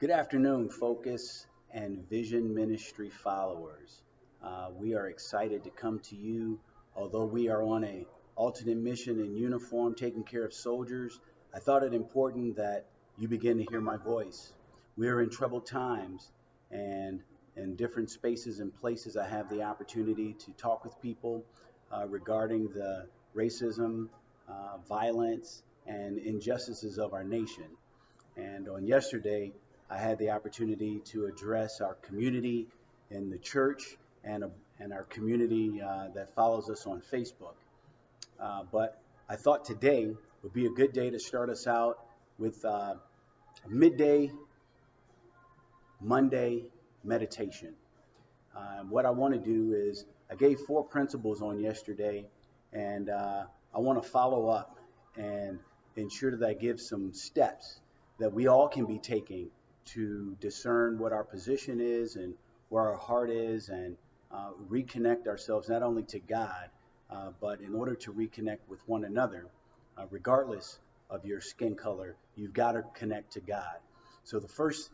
Good afternoon, Focus and Vision Ministry followers. We are excited to come to you. Although we are on a alternate mission in uniform, taking care of soldiers, I thought it important that you begin to hear my voice. We are in troubled times, and in different spaces and places, I have the opportunity to talk with people regarding the racism, violence, and injustices of our nation. And on yesterday, I had the opportunity to address our community in the church and our community that follows us on Facebook. But I thought today would be a good day to start us out with midday Monday meditation. What I want to do is, I gave four principles on yesterday, and I want to follow up and ensure that I give some steps that we all can be taking to discern what our position is and where our heart is, and reconnect ourselves not only to God, but in order to reconnect with one another, regardless of your skin color, you've got to connect to God. So the first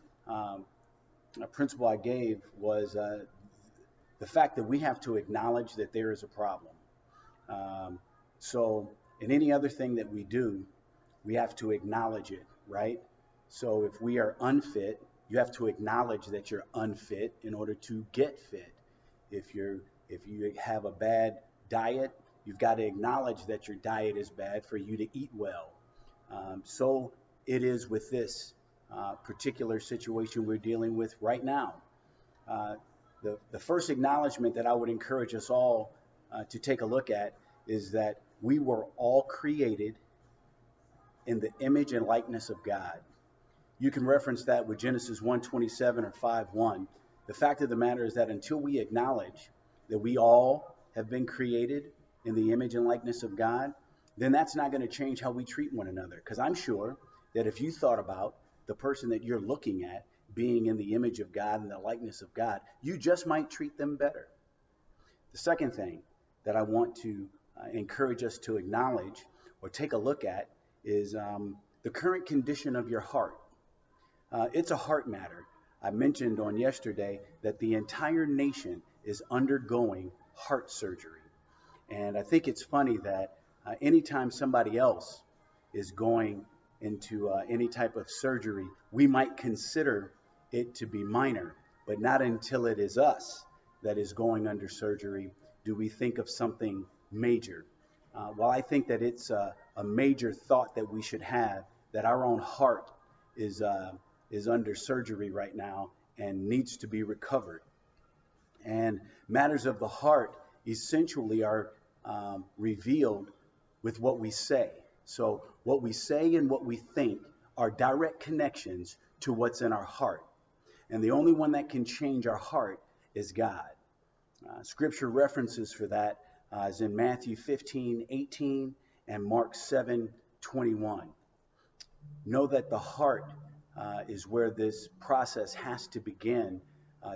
principle I gave was the fact that we have to acknowledge that there is a problem. Um, so, in any other thing that we do, we have to acknowledge it, right? So, if we are unfit, you have to acknowledge that you're unfit in order to get fit. If you have a bad diet, you've got to acknowledge that your diet is bad for you to eat well. So it is with this particular situation we're dealing with right now. Uh, the first acknowledgement that I would encourage us all to take a look at is that we were all created in the image and likeness of God. You can reference that with Genesis 1:27 or 5:1. The fact of the matter is that until we acknowledge that we all have been created in the image and likeness of God, then that's not going to change how we treat one another. Because I'm sure that if you thought about the person that you're looking at being in the image of God and the likeness of God, you just might treat them better. The second thing that I want to encourage us to acknowledge or take a look at is the current condition of your heart. It's a heart matter. I mentioned on yesterday that the entire nation is undergoing heart surgery. And I think it's funny that anytime somebody else is going into any type of surgery, we might consider it to be minor, but not until it is us that is going under surgery do we think of something major. Well, I think that it's a major thought that we should have, that our own heart is uh, is under surgery right now and needs to be recovered. And matters of the heart essentially are revealed with what we say. So, what we say and what we think are direct connections to what's in our heart. And the only one that can change our heart is God. Scripture references for that is in Matthew 15:18 and Mark 7:21. Know that the heart is where this process has to begin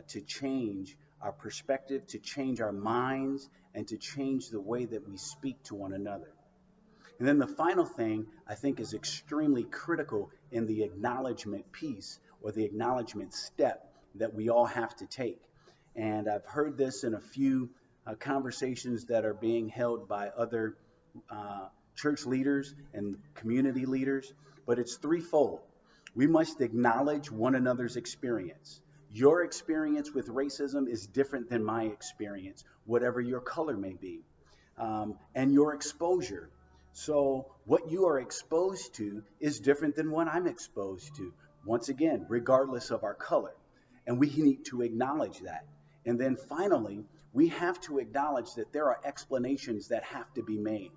to change our perspective, to change our minds, and to change the way that we speak to one another. And then the final thing I think is extremely critical in the acknowledgement piece, or the acknowledgement step that we all have to take. And I've heard this in a few conversations that are being held by other church leaders and community leaders, but it's threefold. We must acknowledge one another's experience. Your experience with racism is different than my experience, whatever your color may be, and your exposure. So, what you are exposed to is different than what I'm exposed to, once again, regardless of our color. And we need to acknowledge that. And then finally, we have to acknowledge that there are explanations that have to be made.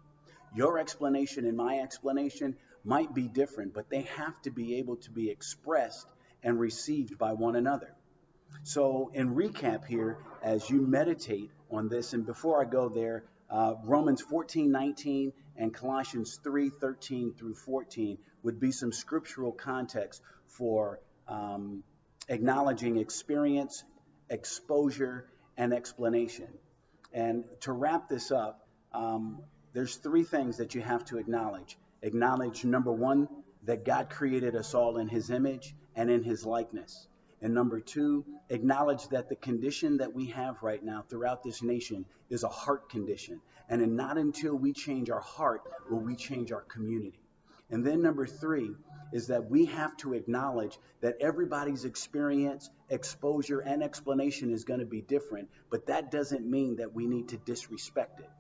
Your explanation and my explanation might be different, but they have to be able to be expressed and received by one another. So, in recap here, as you meditate on this, and before I go there, Romans 14:19 and Colossians 3:13 through 14 would be some scriptural context for acknowledging experience, exposure, and explanation. And to wrap this up, there's three things that you have to acknowledge. Acknowledge, number one, that God created us all in his image and in his likeness. And number two, acknowledge that the condition that we have right now throughout this nation is a heart condition. And not until we change our heart will we change our community. And then number three is that we have to acknowledge that everybody's experience, exposure, and explanation is going to be different, but that doesn't mean that we need to disrespect it.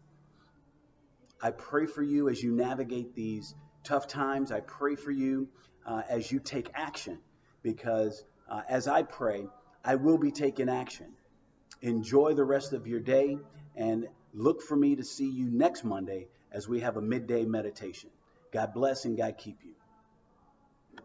I pray for you as you navigate these tough times. I pray for you as you take action, because as I pray, I will be taking action. Enjoy the rest of your day, and look for me to see you next Monday as we have a midday meditation. God bless and God keep you.